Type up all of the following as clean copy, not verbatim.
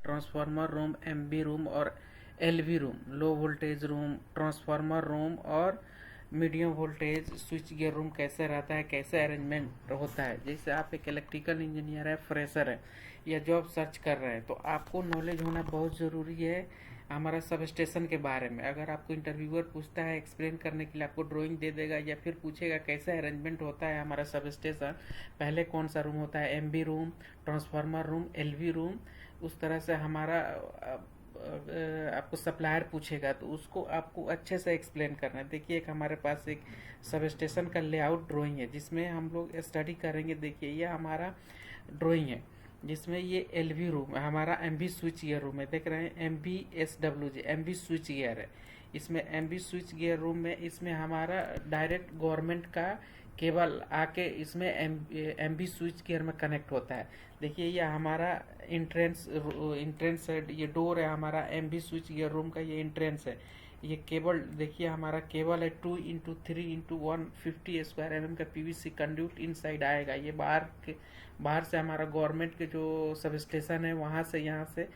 Transformer room, MB room और LV room, low voltage room, transformer room और medium voltage switch gear room कैसे रहता है, कैसे अरेंजमेंट होता है। जैसे आप एक इलेक्ट्रिकल इंजीनियर है, फ्रेशर है या जॉब सर्च कर रहे हैं, तो आपको नॉलेज होना बहुत ज़रूरी है हमारा सब स्टेशन के बारे में। अगर आपको इंटरव्यूअर पूछता है एक्सप्लेन करने के लिए, आपको ड्राइंग दे देगा या फिर पूछेगा कैसे अरेंजमेंट होता है हमारा सब स्टेशन, पहले कौन सा रूम होता है, MB room, transformer room, LV room, उस तरह से हमारा आपको सप्लायर पूछेगा तो उसको आपको अच्छे से एक्सप्लेन करना है। देखिए एक हमारे पास एक सब स्टेशन का लेआउट ड्राइंग है जिसमें हम लोग स्टडी करेंगे। देखिए ये हमारा ड्राइंग है जिसमें ये एलवी रूम है, हमारा एमबी स्विच गियर रूम है। देख रहे हैं MB SWG MB switch gear है। इसमें एमबी स्विच गियर रूम में इसमें हमारा डायरेक्ट गवर्नमेंट का केबल आके इसमें एमबी स्विच गियर में कनेक्ट होता है। देखिए ये हमारा इंट्रेंस है, ये डोर है हमारा एमबी स्विच गियर रूम का, ये इंट्रेंस है। ये केबल देखिए हमारा केबल है 2x3x150 स्क्वायर mm का पीवीसी कंड्यूट इनसाइड आएगा। ये बाहर से हमारा गवर्नमेंट के जो सब स्टेशन है वहाँ से, यहाँ से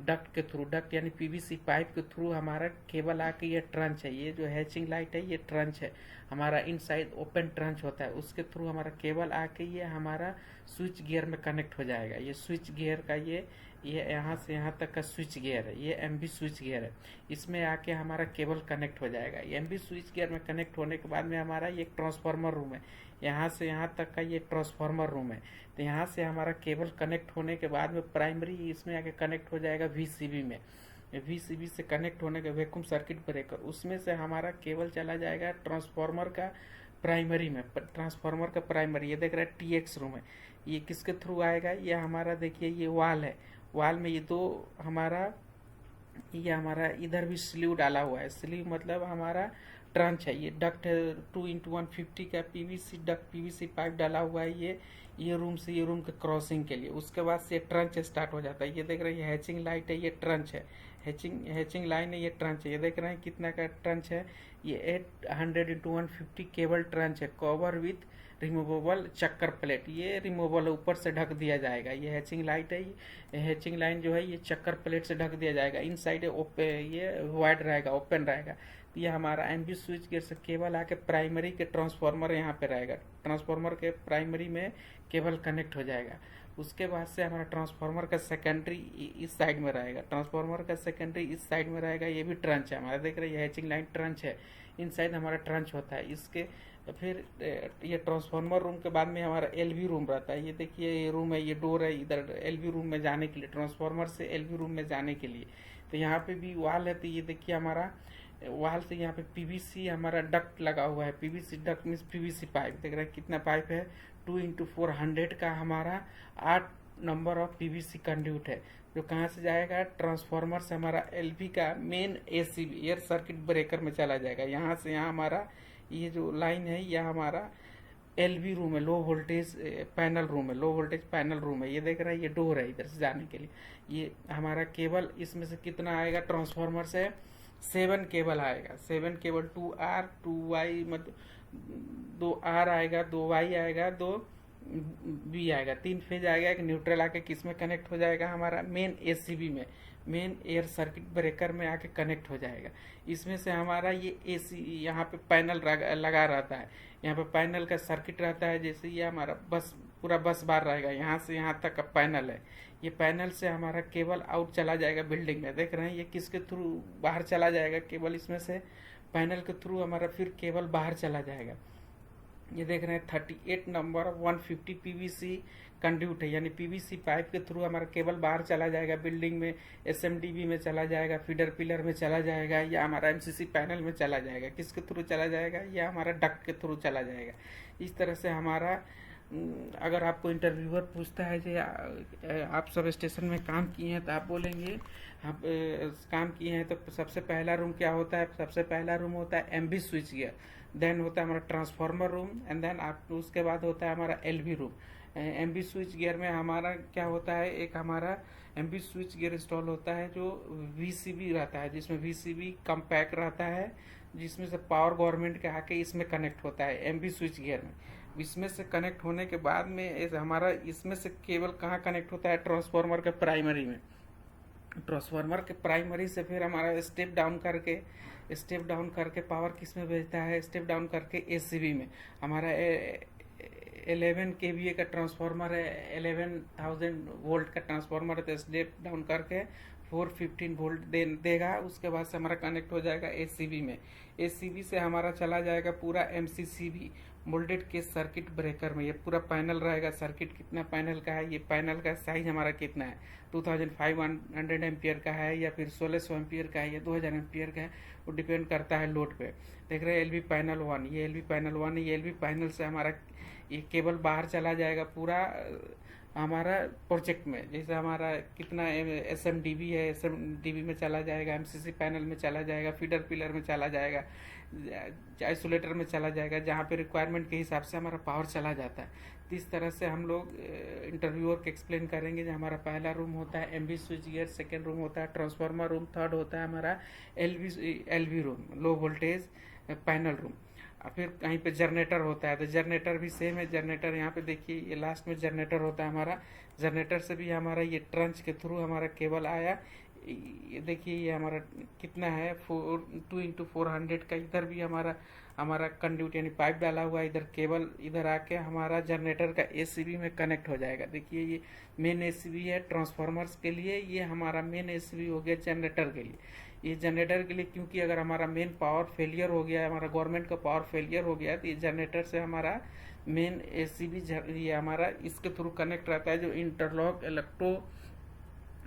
डक्ट के थ्रू, डक्ट यानी पीवीसी पाइप के थ्रू हमारा केबल आके ये ट्रंच है, ये जो हैचिंग लाइट है ये ट्रंच है हमारा, इनसाइड ओपन ट्रंच होता है, उसके थ्रू हमारा केबल आके ये हमारा स्विच गियर में कनेक्ट हो जाएगा। ये स्विच गियर का ये यहाँ से यहाँ तक का स्विच गियर है, ये एमबी स्विच गियर है। इसमें आके हमारा केबल कनेक्ट हो जाएगा। ये एमबी स्विच गियर में कनेक्ट होने के बाद में हमारा ये ट्रांसफार्मर रूम है, यहाँ से यहाँ तक का ये ट्रांसफार्मर रूम है। तो यहाँ से हमारा केबल कनेक्ट होने के बाद में प्राइमरी इसमें आके कनेक्ट हो जाएगा वीसीबी में। वीसीबी से कनेक्ट होने के वैक्यूम सर्किट ब्रेकर, उसमें से हमारा केबल चला जाएगा ट्रांसफार्मर का प्राइमरी में। ट्रांसफार्मर का प्राइमरी ये देख रहा है टीएक्स रूम है। ये किसके थ्रू आएगा, ये हमारा देखिए ये वाल है, वाल में ये दो हमारा, ये हमारा इधर भी स्लीव डाला हुआ है। स्लीव मतलब हमारा ट्रंच है। ये डक्ट है 2x150 का पीवीसी डक्ट, पीवीसी पाइप डाला हुआ है ये रूम से ये रूम के क्रॉसिंग के लिए। उसके बाद से ये ट्रंच स्टार्ट हो जाता है। ये देख रहे हैं ये हैचिंग लाइट है, ये ट्रंच है, हैचिंग लाइन है, ये ट्रंच है। ये देख रहे हैं कितना का ट्रंच है, ये 800x150 केबल ट्रंच है, कवर विथ रिमूवेबल चक्कर प्लेट। ये रिमूवेबल ऊपर से ढक दिया जाएगा। ये हैचिंग लाइट है, ये हैचिंग लाइन जो है ये चक्कर प्लेट से ढक दिया जाएगा। इन साइड ये वाइड रहेगा, ओपन रहेगा। ये हमारा एमबी स्विच गियर से केबल आके प्राइमरी के ट्रांसफार्मर यहाँ पे रहेगा, ट्रांसफार्मर के प्राइमरी में केबल कनेक्ट हो जाएगा। उसके बाद से हमारा ट्रांसफार्मर का सेकेंडरी इस साइड में रहेगा, ट्रांसफार्मर का सेकेंडरी इस साइड में रहेगा। ये भी ट्रंच है हमारा, देख रहे हैं ये हैचिंग लाइन ट्रंच है, इन साइड हमारा ट्रंच होता है। इसके फिर ये ट्रांसफार्मर रूम के बाद में हमारा एलवी रूम रहता है। ये देखिए ये रूम है, ये डोर है इधर एलवी रूम में जाने के लिए, ट्रांसफार्मर से एलवी रूम में जाने के लिए। तो यहाँ पे भी वाल है, तो ये देखिए हमारा वाल से यहाँ पे पीवीसी हमारा डक्ट लगा हुआ है। PVC duct means PVC pipe, देख रहे हैं कितना पाइप है, 2x400 का हमारा 8 नंबर ऑफ पीवीसी कंड्यूट है, जो कहाँ से जाएगा, ट्रांसफार्मर से हमारा एलवी का main ACB air circuit breaker में चला जाएगा। यहाँ से यहाँ हमारा ये जो लाइन है यह हमारा एलवी रूम है, लो वोल्टेज पैनल रूम है, लो वोल्टेज पैनल रूम है। ये देख रहा है ये डोर है इधर से जाने के लिए। ये हमारा केबल इसमें से कितना आएगा, ट्रांसफार्मर से 7 केबल आएगा, 7 केबल 2R 2Y, मतलब 2R आएगा, 2Y आएगा, 2B आएगा, 3 फेज आएगा। एक न्यूट्रल आके किस में कनेक्ट हो जाएगा, हमारा मेन एसीबी में, मेन एयर सर्किट ब्रेकर में आके कनेक्ट हो जाएगा। इसमें से हमारा ये एसी यहाँ पे पैनल लगा रहता है, यहाँ पे पैनल का सर्किट रहता है। जैसे ये हमारा बस पूरा बस बार रहेगा, यहाँ से यहाँ तक का पैनल है। ये पैनल से हमारा केबल आउट चला जाएगा बिल्डिंग में, देख रहे हैं ये किसके थ्रू बाहर चला जाएगा केबल, इसमें से पैनल के थ्रू हमारा फिर केबल बाहर चला जाएगा। ये देख रहे हैं 38 नंबर 150 पीवीसी कंड्यूट है, यानी पीवीसी पाइप के थ्रू हमारा केबल बाहर चला जाएगा बिल्डिंग में, एसएमडीबी में चला जाएगा, फीडर पिलर में चला जाएगा, या हमारा एमसीसी पैनल में चला जाएगा। किसके थ्रू चला जाएगा, या हमारा डक्ट के थ्रू चला जाएगा। इस तरह से हमारा, अगर आपको इंटरव्यूअर पूछता है कि आप सब स्टेशन में काम किए हैं, तो आप बोलेंगे आप काम किए हैं। तो सबसे पहला रूम क्या होता है, सबसे पहला रूम होता है एमबी स्विच गियर, देन होता है हमारा ट्रांसफार्मर रूम, एंड देन आप उसके बाद होता है हमारा LV room. MB switch gear में हमारा क्या होता है, एक हमारा एमबी स्विच गियर इंस्टॉल होता है जो वीसीबी रहता है, जिसमें वीसीबी कम्पैक्ट रहता है, जिसमें से पावर गवर्नमेंट के आके इसमें कनेक्ट होता है एमबी स्विच गियर में। इसमें से कनेक्ट होने के बाद में हमारा इसमें से केबल कहाँ कनेक्ट होता है, ट्रांसफार्मर के प्राइमरी में। ट्रांसफार्मर के प्राइमरी से फिर हमारा स्टेप डाउन करके पावर किस में भेजता है, स्टेप डाउन करके एसीबी में। हमारा 11 kVA का ट्रांसफार्मर है, 11,000 वोल्ट का ट्रांसफार्मर है, तो स्टेप डाउन करके 415 वोल्ट देगा। उसके बाद से हमारा कनेक्ट हो जाएगा एसीबी में। एसीबी से हमारा चला जाएगा पूरा एमसीसीबी मोल्डेड के सर्किट ब्रेकर में। ये पूरा पैनल रहेगा। सर्किट कितना पैनल का है, ये पैनल का साइज हमारा कितना है, 2500 एम्पियर का है या फिर 1600 एम्पियर का है या 2000 एम्पियर का है, वो डिपेंड करता है लोड पे। देख रहे हैं एलवी पैनल 1, ये एलवी पैनल 1 है। ये एलवी पैनल से हमारा ये केबल बाहर चला जाएगा पूरा हमारा प्रोजेक्ट में। जैसे हमारा कितना एसएमडीबी है, एसएमडीबी में चला जाएगा, एमसीसी पैनल में चला जाएगा, फीडर पिलर में चला जाएगा, आइसोलेटर में चला जाएगा, जहाँ पे रिक्वायरमेंट के हिसाब से हमारा पावर चला जाता है। तो इस तरह से हम लोग इंटरव्यूअर को एक्सप्लेन करेंगे। जो हमारा पहला रूम होता है MV switch gear, second room होता है ट्रांसफार्मर रूम, थर्ड होता है हमारा LV room, low voltage panel room. और फिर कहीं पे जनरेटर होता है, तो जनरेटर भी सेम है। जनरेटर यहाँ पे देखिए, ये लास्ट में जनरेटर होता है हमारा। जनरेटर से भी हमारा ये ट्रंच के थ्रू हमारा केबल आया। ये देखिए ये हमारा कितना है 2x400 का। इधर भी हमारा कंड्यूट यानी पाइप डाला हुआ है। इधर केबल इधर आके हमारा जनरेटर का एसीबी में कनेक्ट हो जाएगा। देखिए ये मेन एसीबी है ट्रांसफार्मर्स के लिए, ये हमारा मेन एसीबी हो गया जनरेटर के लिए। ये जनरेटर के लिए क्योंकि अगर हमारा मेन पावर फेलियर हो गया है, हमारा गवर्नमेंट का पावर फेलियर हो गया है, तो ये जनरेटर से हमारा मेन एसीबी ये हमारा इसके थ्रू कनेक्ट रहता है, जो interlock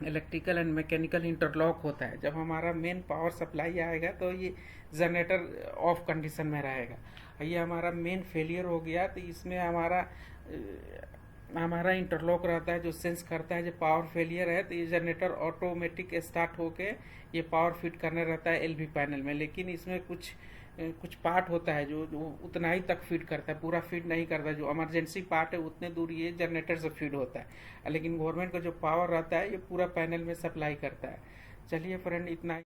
electrical and mechanical interlock होता है। जब हमारा मेन पावर सप्लाई आएगा तो ये जनरेटर ऑफ कंडीशन में रहेगा। ये हमारा मेन फेलियर हो गया तो इसमें हमारा इंटरलॉक रहता है जो सेंस करता है जो पावर फेलियर है, तो ये जनरेटर ऑटोमेटिक स्टार्ट होके ये पावर फिट करने रहता है एलवी पैनल में। लेकिन इसमें कुछ पार्ट होता है जो उतना ही तक फीड करता है, पूरा फीड नहीं करता। जो इमरजेंसी पार्ट है उतने दूर ये जनरेटर से फीड होता है, लेकिन गवर्नमेंट का जो पावर रहता है ये पूरा पैनल में सप्लाई करता है। चलिए फ्रेंड, इतना